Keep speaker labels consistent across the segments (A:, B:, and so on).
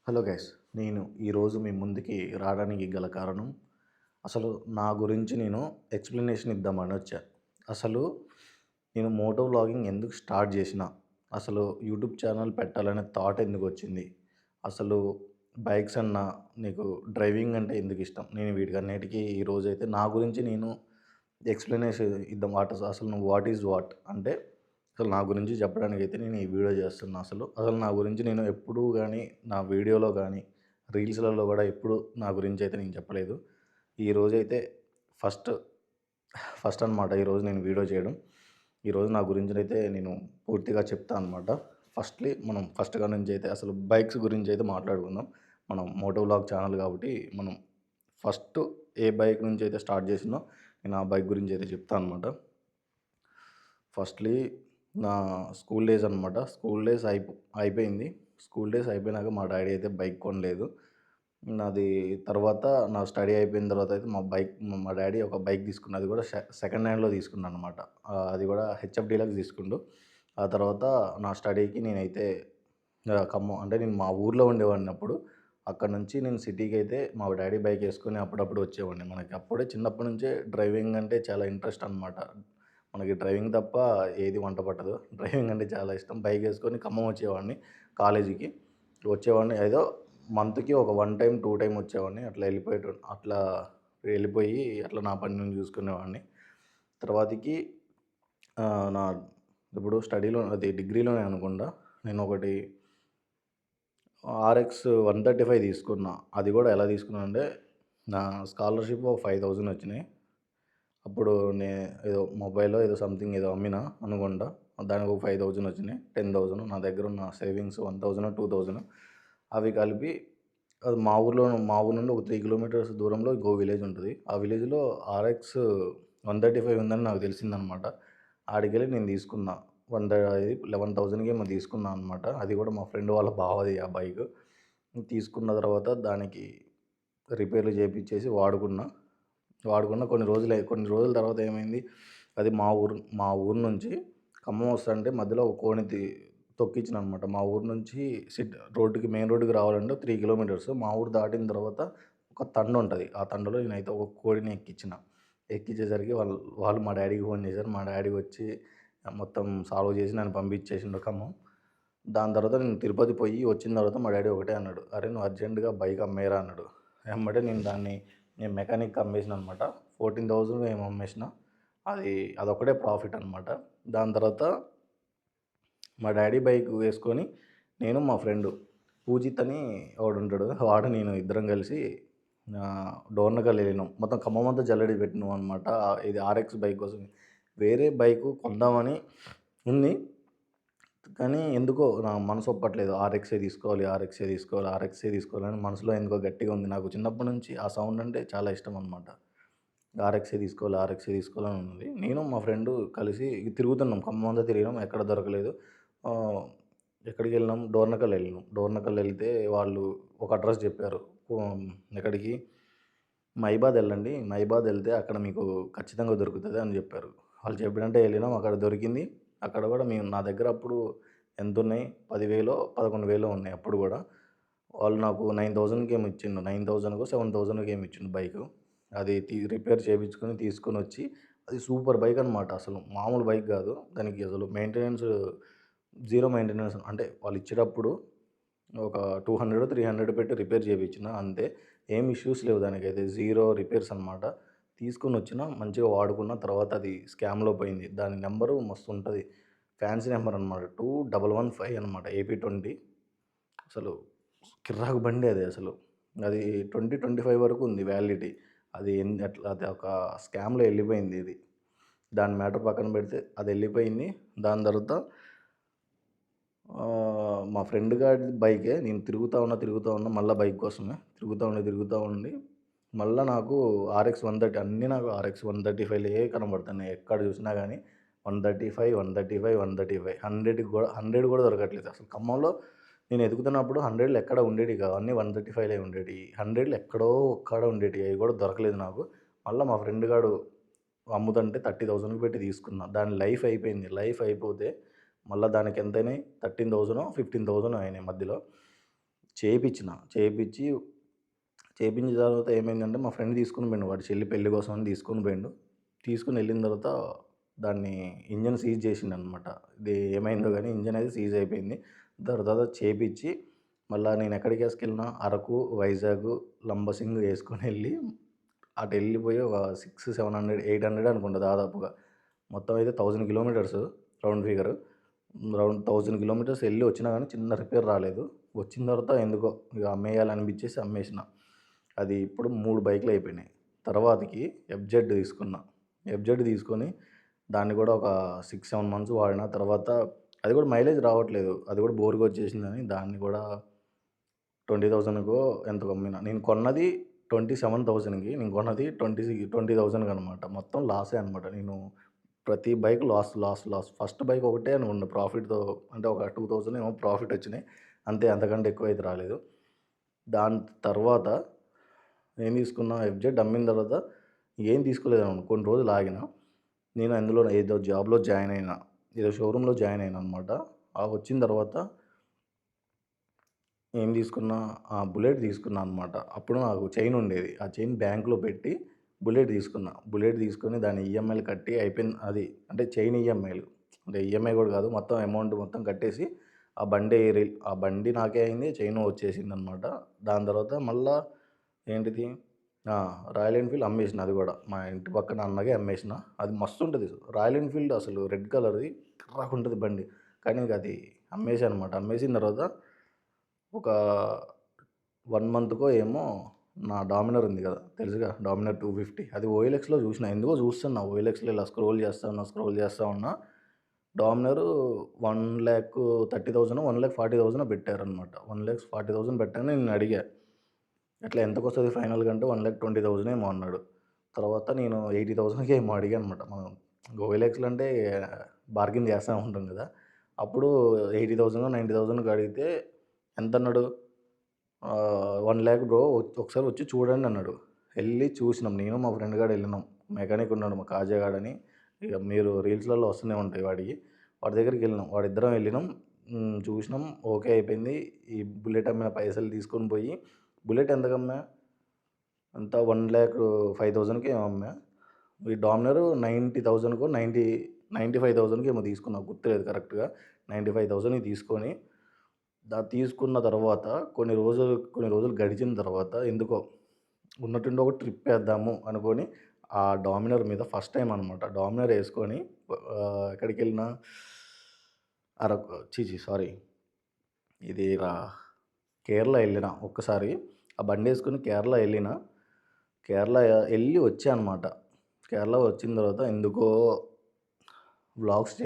A: Hello guys. నేను ఈరోజు మీ ముందుకి రావడానికి గల కారణం, అసలు నా గురించి నేను ఎక్స్‌ప్లనేషన్ ఇద్దామని వచ్చా. అసలు నేను మోటో వ్లాగింగ్ ఎందుకు స్టార్ట్ చేసిన? అసలు యూట్యూబ్ ఛానల్ పెట్టాలనే థాట్ ఎందుకొచ్చింది? అసలు బైక్స్ అన్నా, నీకు డ్రైవింగ్ అంటే ఎందుకిష్టం? నేను వీటికన్నిటికి ఈరోజైతే నా గురించి నేను ఎక్స్‌ప్లనేషన్ ఇద్దాం. అసలు నువ్వు వాట్ ఈస్ వాట్ అంటే అసలు నా గురించి చెప్పడానికైతే నేను ఈ వీడియో చేస్తున్నా. అసలు నా గురించి నేను ఎప్పుడూ గానీ, నా వీడియోలో గానీ, రీల్స్‌లలో గూడా ఎప్పుడు నా గురించయితే నేను చెప్పలేదు. ఈరోజైతే ఫస్ట్, ఫస్ట్ అనమాట ఈరోజు నేను వీడియో చేయడం. ఈరోజు నా గురించైతే నేను పూర్తిగా చెప్తా అనమాట. మనం ఫస్ట్ కాడ నుంచయితే అసలు బైక్స్ గురించయితే మాట్లాడుకుందాం. మనం మోటో వ్లాగ్ ఛానల్ కాబట్టి, మనం ఫస్ట్ ఏ బైక్ నుంచయితే స్టార్ట్ చేసినో, నేను ఆ బైక్ గురించయితే చెప్తా అనమాట. ఫస్ట్‌లీ నా స్కూల్ డేస్ అనమాట. అయిపోయింది. స్కూల్ డేస్ అయిపోయినాక మా డ్యాడీ అయితే బైక్ కొనలేదు. నాది తర్వాత నా స్టడీ అయిపోయిన తర్వాత అయితే మా డ్యాడీ ఒక బైక్ తీసుకున్నాడు. అది కూడా సెకండ్ హ్యాండ్‌లో తీసుకున్నాడనమాట. అది కూడా హెచ్ఎఫ్ డీలక్స్ తీసుకుండు. ఆ తర్వాత నా స్టడీకి నేనైతే ఖమ్మం అంటే నేను మా ఊర్లో ఉండేవాడిని అప్పుడు. అక్కడి నుంచి నేను సిటీకైతే మా డ్యాడీ బైక్ ఏసుకొని అప్పుడప్పుడు వచ్చేవాడిని. మనకి అప్పుడే చిన్నప్పటి నుంచే డ్రైవింగ్ అంటే చాలా ఇంట్రెస్ట్ అనమాట. మనకి డ్రైవింగ్ తప్ప ఏది వంట పట్టదు. డ్రైవింగ్ అంటే చాలా ఇష్టం. బైక్ ఏసుకొని ఖమ్మం వచ్చేవాడిని కాలేజీకి. వచ్చేవాడిని ఏదో మంత్‌కి ఒక 1 టైమ్, 2 టైమ్ వచ్చేవాడిని. అట్లా వెళ్ళిపోయి అట్లా నా పని నేను చూసుకునేవాడిని. తర్వాతకి నా ఇప్పుడు స్టడీలో అది డిగ్రీలోనే అనుకుంటా. నేనొకటి ఆర్ఎక్స్ 135 తీసుకున్నా. అది కూడా ఎలా తీసుకున్నానంటే, నా స్కాలర్‌షిప్ ఒక 5,000 వచ్చినాయి. అప్పుడు ఏదో మొబైలో ఏదో సంథింగ్ ఏదో అమ్మినా అనుకుంటా. దానికి ఒక 5,000 వచ్చినాయి. 10,000 నా దగ్గర ఉన్న సేవింగ్స్ 1,000, 2,000 అవి కలిపి అది మా ఊరు నుండి ఒక 3 కిలోమీటర్స్ దూరంలో ఇంకో విలేజ్ ఉంటది. ఆ విలేజ్‌లో ఆర్ఎక్స్ 135 ఉందని నాకు తెలిసిందనమాట. ఆడికెళ్ళి నేను తీసుకున్నా. ఇది 11,000కి ఏమో తీసుకున్నా అనమాట. అది కూడా మా ఫ్రెండ్ వాళ్ళ బావది ఆ బైకు. తీసుకున్న తర్వాత దానికి రిపేర్లు చేపిచ్చేసి వాడుకున్న కొన్ని రోజుల తర్వాత ఏమైంది, అది మా ఊరు నుంచి ఖమ్మం వస్తుంటే మధ్యలో ఒక కోడిని తొక్కించిందనమాట. మా ఊరు నుంచి మెయిన్ రోడ్డుకి రావాలంటే 3 కిలోమీటర్స్. మా ఊరు దాటిన తర్వాత ఒక తండ ఉంటది. ఆ తండలో నేనైతే ఒక కోడిని ఎక్కించిన. ఎక్కించేసరికి వాళ్ళు మా డ్యాడీకి ఫోన్ చేశారు. మా డ్యాడీ వచ్చి మొత్తం సాల్వ్ చేసి నన్ను పంపించేసిండు ఖమ్మం. దాని తర్వాత నేను తిరుపతి పోయి వచ్చిన తర్వాత మా డ్యాడీ ఒకటే అన్నాడు, "అరే! నువ్వు అర్జెంట్‌గా బైక్ అమ్మేయరా" అన్నాడు. ఎమ్మటే నేను మెకానిక్‌కి అమ్మేసిన అనమాట. 14,000 ఏమో అమ్మేసిన. అదొక్కటే ప్రాఫిట్ అనమాట. దాని తర్వాత మా డ్యాడీ బైక్ వేసుకొని నేను మా ఫ్రెండు పూజిత్ అని ఒకడుంటాడు. వాడు నేను ఇద్దరం కలిసి డోర్నకల్ వెళ్ళినాం. మొత్తం ఖమ్మం అంతా జల్లెడ పెట్టినాం అనమాట. ఇది ఆర్ఎక్స్ బైక్ కోసం. వేరే బైకు కొందామని ఉంది. కానీ ఎందుకో నా మనసు ఒప్పట్లేదు. ఆర్ఎక్సే తీసుకోవాలని మనసులో ఎందుకో గట్టిగా ఉంది. నాకు చిన్నప్పటి నుంచి ఆ సౌండ్ అంటే చాలా ఇష్టం అనమాట. ఆర్ఎక్సే తీసుకోవాలని ఉంది. నేను మా ఫ్రెండు కలిసి తిరుగుతున్నాం. ఖమ్మం అంతా తిరిగినాం. ఎక్కడ దొరకలేదు. ఆహ్, ఎక్కడికెళ్ళినాం? డోర్నకల్ వెళ్ళినాం. డోర్నకల్ వెళ్తే వాళ్ళు ఒక అడ్రస్ చెప్పారు. ఎక్కడికి? మైబాద్ వెళ్ళండి. మైబాద్ వెళ్తే అక్కడ మీకు ఖచ్చితంగా దొరుకుతది అని చెప్పారు. వాళ్ళు చెప్పినట్టే వెళ్ళినాం. అక్కడ దొరికింది. అక్కడ కూడా నా దగ్గర అప్పుడు ఎంతున్నాయి? 10,000 11,000 ఉన్నాయి అప్పుడు కూడా. వాళ్ళు నాకు 9,000కి ఏమో ఇచ్చిండు. 9,000కో 7,000కో ఏమో ఇచ్చిండు బైకు. అది రిపేర్ చేపించుకొని తీసుకొనొచ్చి అది సూపర్ బైక్ అనమాట. అసలు మామూలు బైక్ కాదు. దానికి అసలు జీరో మెయింటెనెన్స్ అంటే వాళ్ళు ఇచ్చేటప్పుడు ఒక 200, 300 పెట్టి రిపేర్ చేపించిన అంతే. ఏం ఇష్యూస్ లేవు దానికైతే. జీరో రిపేర్స్ అనమాట. తీసుకొనొచ్చిన మంచిగా వాడుకున్న. తర్వాత అది స్కామ్‌లో పోయింది. దాని నంబరు మస్తుంటది. ఫ్యాన్సీ నంబర్ అనమాట. 2115 అనమాట. ఏపీ 20. అసలు కిర్రాకు బండి అది అసలు. అది 2025 వరకు ఉంది వ్యాలిడిటీ. అది ఒక స్కామ్‌లో ఎళ్ళిపోయింది ఇది. దాని మ్యాటర్ పక్కన పెడితే అదెళ్ళిపోయింది. దాని తర్వాత మా ఫ్రెండ్ గాడిది బైకే. నేను తిరుగుతా ఉన్నా మళ్ళా బైక్ కోసమే. తిరుగుతా ఉండి మళ్ళా నాకు ఆర్ఎక్స్ 130 అన్నీ నాకు ఆర్ఎక్స్ 135లే కనబడుతున్నాయి. ఎక్కడ చూసినా గానీ 135, 135, 135 100 కూడా దొరకట్లేదు. అసలు ఖమ్మంలో నేను ఎతుకుతున్నప్పుడు 100లు ఎక్కడ ఉండేటివి కావు. అన్నీ 135లే ఉండేటియి. 100లు ఎక్కడో ఒక్కాడ ఉండేటియి. అవి కూడా దొరకలేదు నాకు. మళ్ళా మా ఫ్రెండ్ గాడు అమ్ముతుంటే 30,000కి పెట్టి తీసుకున్నా. దాని లైఫ్ అయిపోయింది. లైఫ్ అయిపోతే మళ్ళా దానికి ఎంతైనాయి 13,000 15,000 అయినాయి మధ్యలో. చేపిచ్చి చేపించిన తర్వాత ఏమైందంటే మా ఫ్రెండ్ తీసుకొని పోయిండు. వాడి చెల్లి పెళ్లి కోసం అని తీసుకొని పోయిండు. తీసుకొని వెళ్ళిన తర్వాత దాన్ని ఇంజిన్ సీజ్ చేసిండనమాట. ఇది ఏమైందో గానీ ఇంజిన్ అయితే సీజ్ అయిపోయింది. దాని తర్వాత చేపిచ్చి మళ్ళా నేను ఎక్కడికి ఏసుకెళ్ళినా అరకు, వైజాగ్, లంబసింగ్ ఏసుకొని వెళ్ళి అటు వెళ్ళిపోయి ఒక 600, 700, 800 అనుకుంటా దాదాపుగా. మొత్తం అయితే 1000 kilometres round figure. Round 1000 kilometres వెళ్ళి వచ్చినా కానీ చిన్న రిపేర్ రాలేదు. వచ్చిన తర్వాత ఎందుకో ఇక అమ్మేయాలనిపించేసి అమ్మేసిన. అది ఇప్పుడు 3 బైకులు అయిపోయినాయి. తర్వాతకి ఎఫ్జెడ్ తీసుకున్నా. ఎఫ్జెడ్ తీసుకొని దాన్ని కూడా ఒక 6, 7 మంత్స్ వాడిన తర్వాత అది కూడా మైలేజ్ రావట్లేదు. అది కూడా బోరుగా వచ్చేసిందని దాన్ని కూడా 20,000కో ఎంతకో అమ్మిన. నేను కొన్నది 27,000కి, నేను కొన్నది 20,000కి అనమాట. మొత్తం లాసే అనమాట. నేను ప్రతి బైక్ లాస్. ఫస్ట్ బైక్ ఒకటే అనుకున్నా ప్రాఫిట్‌తో, అంటే ఒక 2,000 ఏమో ప్రాఫిట్ వచ్చినాయి. అంతే, అంతకంటే ఎక్కువైతే రాలేదు. దాని తర్వాత ఏం తీసుకున్నా, ఎఫ్జెడ్ అమ్మిన తర్వాత ఏం తీసుకోలేదనమాట. కొన్ని రోజులు ఆగిన. నేను అందులో ఏదో జాబ్‌లో జాయిన్ అయినా. ఏదో షోరూమ్‌లో జాయిన్ అయినా అనమాట. వచ్చిన తర్వాత ఏం తీసుకున్నా, బుల్లెట్ తీసుకున్నా అనమాట. అప్పుడు నాకు చైన్ ఉండేది. ఆ చైన్ బ్యాంక్‌లో పెట్టి బుల్లెట్ తీసుకున్నా. బుల్లెట్ తీసుకొని దాని ఈఎంఐలు కట్టి అయిపోయింది అది. అంటే చైన్ ఈఎంఐలు. అంటే ఈఎంఐ కూడా కాదు, మొత్తం అమౌంట్ మొత్తం కట్టేసి ఆ బండి నాకే అయింది. చైను వచ్చేసిందనమాట. దాని తర్వాత మళ్ళా ఏంటిది, రాయల్ ఎన్ఫీల్డ్ అమ్మేసిన. అది కూడా మా ఇంటి పక్కన అన్నకే అమ్మేసిన. అది మస్తు ఉంటుంది. రాయల్ ఎన్ఫీల్డ్ అసలు రెడ్ కలర్‌ది కర్రగుంటది బండి. కానీ ఇంక అది అమ్మేసా అనమాట. అమ్మేసిన తర్వాత ఒక 1 మంత్‌కో ఏమో నా డామినర్ ఉంది కదా, తెలుసుగా డామినర్ 250, అది ఓఎల్ఎక్స్‌లో చూసిన. ఎందుకో చూస్తున్నా ఓఎల్ఎక్స్‌లో ఇలా స్క్రోల్ చేస్తా ఉన్నా. డామినర్ 1,30,000, 1,40,000 పెట్టారనమాట. 1,40,000 పెట్టగానే నేను అడిగా, ఎట్లా ఎంతకొస్తది ఫైనల్‌గా అంటే 1,20,000 ఏమో అన్నాడు. తర్వాత నేను 80,000కి ఏమో అడిగాను అనమాట. మనం ఓఎల్ఎక్స్‌లో అంటే బార్గెయిన్ చేస్తా ఉంటాం కదా. అప్పుడు 80,000, 90,000కి అడిగితే ఎంతన్నాడు, 1,00,000 బ్రో, ఒకసారి వచ్చి చూడండి అన్నాడు. వెళ్ళి చూసినాం. నేను మా ఫ్రెండ్ గాడు వెళ్ళినాం. మెకానిక్ ఉన్నాడు మా కాజా గాడని. ఇక మీరు రీల్స్‌లలో వస్తూనే ఉంటాయి వాడికి. వాడి దగ్గరికి వెళ్ళినాం. వాడిద్దరం వెళ్ళినాం. చూసినాం. ఓకే అయిపోయింది. ఈ బుల్లెట్ అమ్మిన పైసలు తీసుకొని పోయి, బుల్లెట్ ఎంతకమ్మా, అంతా 1,05,000కి ఏమో అమ్మా. ఈ డామినర్ 90,000కో 95,000కి ఏమో తీసుకున్నా, గుర్తులేదు కరెక్ట్‌గా. 95,000కి తీసుకొని తీసుకున్న తర్వాత కొన్ని రోజులు గడిచిన తర్వాత ఎందుకో ఉన్నట్టుండి ఒక ట్రిప్ వేద్దాము అనుకొని ఆ డామినర్ మీద ఫస్ట్ టైం అనమాట. డామినర్ వేసుకొని ఎక్కడికెళ్ళినా అరకు సారీ, ఇది కేరళ వెళ్ళిన ఒక్కసారి. ఆ బండి వేసుకొని కేరళ వెళ్ళిన. కేరళ వెళ్ళి వచ్చా అనమాట. కేరళ వచ్చిన తర్వాత ఎందుకో వ్లాగ్స్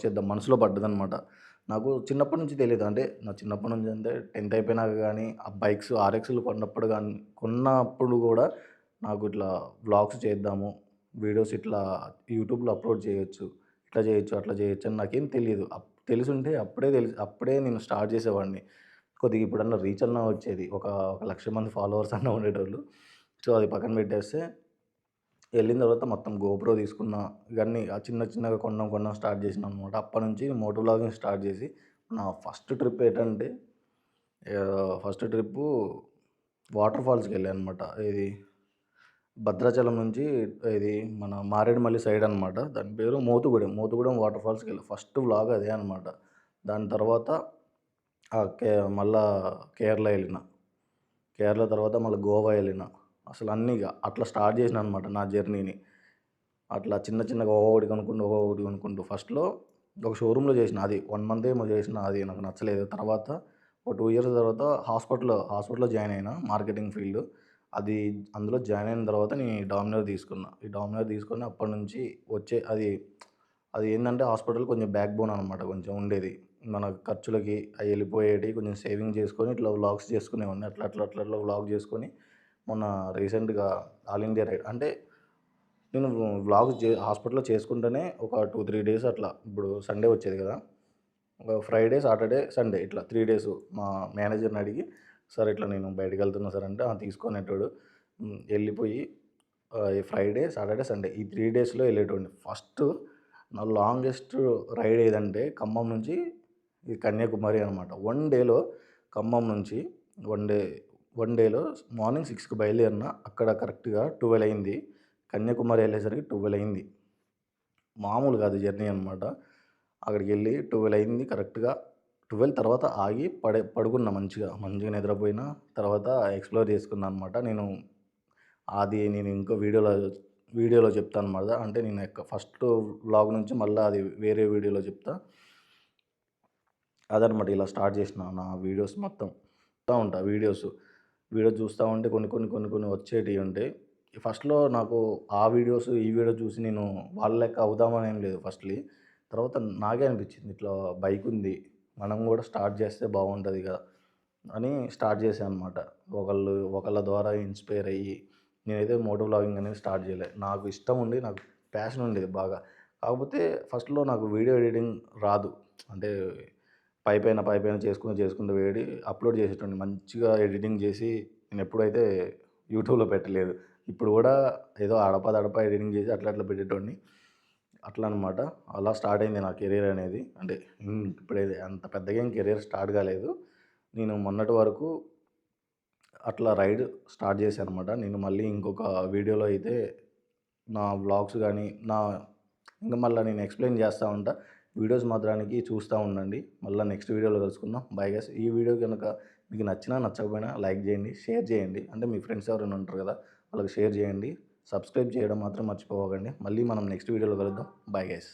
A: చేద్దాం మనసులో పడ్డదనమాట. నాకు చిన్నప్పటి నుంచి తెలీదు. అంటే నా చిన్నప్పటి నుంచి అంటే 10th అయిపోయినాక కానీ, ఆ బైక్స్ ఆర్ఎక్స్‌లు కొన్నప్పుడు కూడా నాకు ఇట్లా వ్లాగ్స్ చేద్దాము, వీడియోస్ ఇట్లా యూట్యూబ్‌లో అప్లోడ్ చేయొచ్చు, ఇట్లా చేయొచ్చు, అట్లా చేయొచ్చు అని నాకేం తెలీదు. తెలిసుంటే అప్పుడే నేను స్టార్ట్ చేసేవాడిని. కొద్దిగా ఇప్పుడన్నా రీచ్ అన్నా వచ్చేది. ఒక 1,00,000 మంది ఫాలోవర్స్ అన్నా ఉండేటోళ్ళు. సో అది పక్కన పెట్టేస్తే వెళ్ళిన తర్వాత మొత్తం గోప్రో తీసుకున్నా. ఇవన్నీ చిన్నగా కొనడం స్టార్ట్ చేసినా అనమాట. అప్పటినుంచి మోటో వ్లాగింగ్ స్టార్ట్ చేసి నా ఫస్ట్ ట్రిప్ ఏంటంటే, ఫస్ట్ ట్రిప్పు వాటర్ ఫాల్స్‌కి వెళ్ళాను అనమాట. ఇది భద్రాచలం నుంచి ఇది మన మారేడుమల్లి సైడ్ అనమాట. దాని పేరు మోతుగూడెం వాటర్ ఫాల్స్‌కి వెళ్ళా. ఫస్ట్ వ్లాగ్ అదే అనమాట. దాని తర్వాత మళ్ళా కేరళ వెళ్ళిన. కేరళ తర్వాత మళ్ళీ గోవా వెళ్ళిన. అసలు అన్నీ ఇక అట్లా స్టార్ట్ చేసిన అనమాట నా జర్నీని. అట్లా చిన్నగా ఒక్కొక్కటి కొనుక్కుంటూ ఫస్ట్‌లో ఒక షోరూమ్‌లో చేసిన. అది 1 మంత్ ఏమో చేసిన. అది నాకు నచ్చలేదు. తర్వాత ఒక 2 ఇయర్స్ తర్వాత హాస్పిటల్‌లో జాయిన్ అయినా, మార్కెటింగ్ ఫీల్డ్. అందులో జాయిన్ అయిన తర్వాత నేను ఈ డామినర్ తీసుకున్నా. ఈ డామినర్ తీసుకొని అప్పటినుంచి అది ఏందంటే హాస్పిటల్ కొంచెం బ్యాక్ బోన్ అనమాట. కొంచెం ఉండేది. మన ఖర్చులకి అవి వెళ్ళిపోయేటివి. కొంచెం సేవింగ్ చేసుకొని ఇట్లా వ్లాగ్స్ చేసుకునేవాడిని. అట్లా వ్లాగ్ చేసుకొని మొన్న రీసెంట్‌గా ఆల్ ఇండియా రైడ్ అంటే నేను హాస్పిటల్‌లో చేసుకుంటూనే ఒక 2, 3 డేస్ అట్లా. ఇప్పుడు సండే వచ్చేది కదా, ఫ్రైడే, సాటర్డే, సండే ఇట్లా 3 డేస్ మా మేనేజర్‌ని అడిగి, సార్ ఇట్లా నేను బయటికి వెళ్తున్నా సార్ అంటే, తీసుకునేటోడు. వెళ్ళిపోయి ఈ ఫ్రైడే, సాటర్డే, సండే ఈ 3 డేస్‌లో వెళ్ళేటోడిని. ఫస్ట్ నా లాంగెస్ట్ రైడ్ ఏదంటే ఖమ్మం నుంచి ఈ కన్యాకుమారి అనమాట. 1 డేలో ఖమ్మం నుంచి వన్ డే వన్ డేలో మార్నింగ్ 6కి బయలుదేరిన. అక్కడ కరెక్ట్‌గా 12 అయింది. కన్యాకుమారి వెళ్ళేసరికి 12 అయింది. మామూలు కాదు జర్నీ అనమాట. అక్కడికెళ్ళి 12 అయింది కరెక్ట్‌గా. 12 తర్వాత ఆగి పడుకున్నా మంచిగా. మంచిగా నిద్రపోయిన. తర్వాత ఎక్స్‌ప్లోర్ చేసుకున్నా అనమాట. నేను ఇంకో వీడియోలో చెప్తానన్నమాట. అంటే నేను ఫస్ట్ వ్లాగ్ నుంచి మళ్ళా అది వేరే వీడియోలో చెప్తా. అదనమాట ఇలా స్టార్ట్ చేసిన నా వీడియోస్ మొత్తం. చూస్తా ఉంటా వీడియో చూస్తా ఉంటే కొన్ని వచ్చేటివి ఉంటాయి. ఫస్ట్‌లో నాకు ఆ వీడియోస్, ఈ వీడియో చూసి నేను వాళ్ళ లెక్క అవుదామని ఏం లేదు ఫస్ట్‌లీ. తర్వాత నాకే అనిపించింది ఇట్లా బైక్ ఉంది. మనం కూడా స్టార్ట్ చేస్తే బాగుంటది కదా! అని స్టార్ట్ చేశా అనమాట. ఒకళ్ళ ద్వారా ఇన్‌స్పైర్ అయ్యి నేనైతే మోటో వ్లాగింగ్ అనేది స్టార్ట్ చేయలే. నాకు ఇష్టం ఉండి, నాకు ప్యాషన్ ఉండేది బాగా. కాకపోతే ఫస్ట్‌లో నాకు వీడియో ఎడిటింగ్ రాదు. అంటే పైపైన చేసుకుంటూ అప్లోడ్ చేసేటోడిని. మంచిగా ఎడిటింగ్ చేసి నేనెప్పుడైతే యూట్యూబ్‌లో పెట్టలేదు. ఇప్పుడు కూడా ఏదో అడపాదడపా ఎడిటింగ్ చేసి అట్లా పెట్టేటోడిని. అట్లా అనమాట. అలా స్టార్ట్ అయింది నా కెరియర్ అనేది. అంటే ఇప్పుడైతే అంత పెద్దగా ఏం కెరియర్ స్టార్ట్ కాలేదు. నేను మొన్నటి వరకు అట్లా రైడ్ స్టార్ట్ చేశాననమాట. నేను మళ్ళీ ఇంకొక వీడియోలో అయితే నా వ్లాగ్స్ గానీ, ఇంక మళ్ళా నేను ఎక్స్‌ప్లెయిన్ చేస్తా ఉంటా. వీడియోస్ మాత్రానికి చూస్తా ఉండండి. మళ్ళా నెక్స్ట్ వీడియోలో కలుసుకుందాం. Bye guys. ఈ వీడియో గనుక మీకు నచ్చినా, నచ్చకపోయినా లైక్ చేయండి, షేర్ చేయండి. అంటే మీ ఫ్రెండ్స్ ఎవరైనా ఉంటారు కదా! వాళ్ళకి షేర్ చేయండి. సబ్స్క్రైబ్ చేయడం మాత్రం మర్చిపోకండి. మళ్ళీ మనం నెక్స్ట్ వీడియోలో కలుద్దాం. Bye guys.